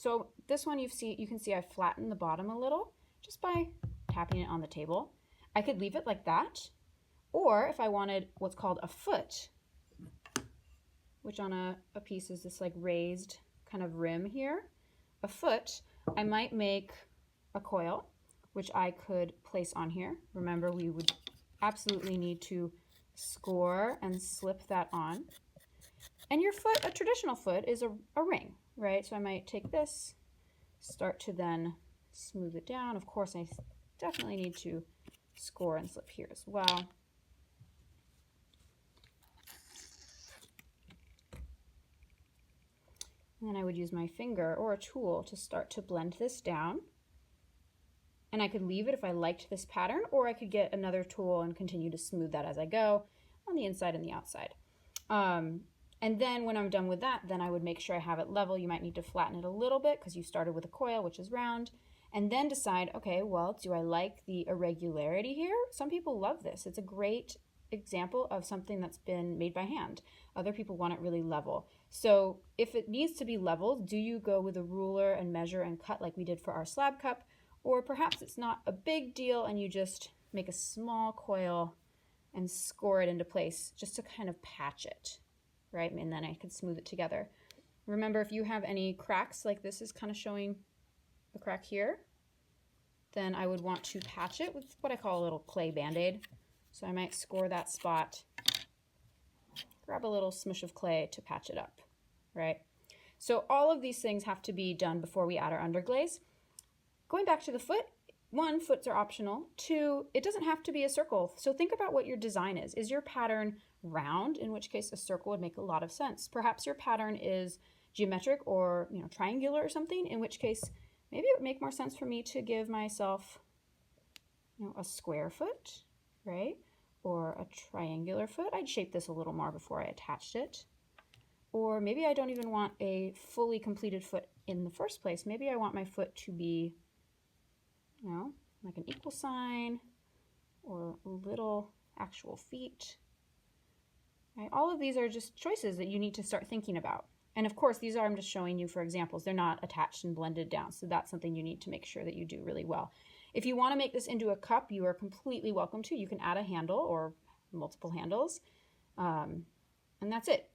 So this one you can see I flattened the bottom a little just by tapping it on the table. I could leave it like that, or if I wanted what's called a foot, which on a piece is this like raised kind of rim here, a foot, I might make a coil, which I could place on here. Remember, we would absolutely need to score and slip that on. And your foot, a traditional foot, is a ring, right? So I might take this, start to then smooth it down. Of course, I definitely need to score and slip here as well. And then I would use my finger or a tool to start to blend this down. And I could leave it if I liked this pattern, or I could get another tool and continue to smooth that as I go on the inside and the outside. And then when I'm done with that, then I would make sure I have it level. You might need to flatten it a little bit because you started with a coil, which is round, and then decide, okay, well, do I like the irregularity here? Some people love this. It's a great example of something that's been made by hand. Other people want it really level. So if it needs to be leveled, do you go with a ruler and measure and cut like we did for our slab cup? Or perhaps it's not a big deal and you just make a small coil and score it into place just to kind of patch it, right? And then I can smooth it together. Remember, if you have any cracks, like this is kind of showing a crack here, then I would want to patch it with what I call a little clay Band-Aid. So I might score that spot, grab a little smush of clay to patch it up, right? So all of these things have to be done before we add our underglaze. Going back to the foot, one, foots are optional. Two, it doesn't have to be a circle. So think about what your design is. Is your pattern round, in which case a circle would make a lot of sense. Perhaps your pattern is geometric or triangular or something, in which case maybe it would make more sense for me to give myself a square foot, right? Or a triangular foot. I'd shape this a little more before I attached it. Or maybe I don't even want a fully completed foot in the first place. Maybe I want my foot to be like an equal sign or little actual feet. Right? All of these are just choices that you need to start thinking about. And of course, these are, I'm just showing you for examples. They're not attached and blended down. So that's something you need to make sure that you do really well. If you want to make this into a cup, you are completely welcome to. You can add a handle or multiple handles. And that's it.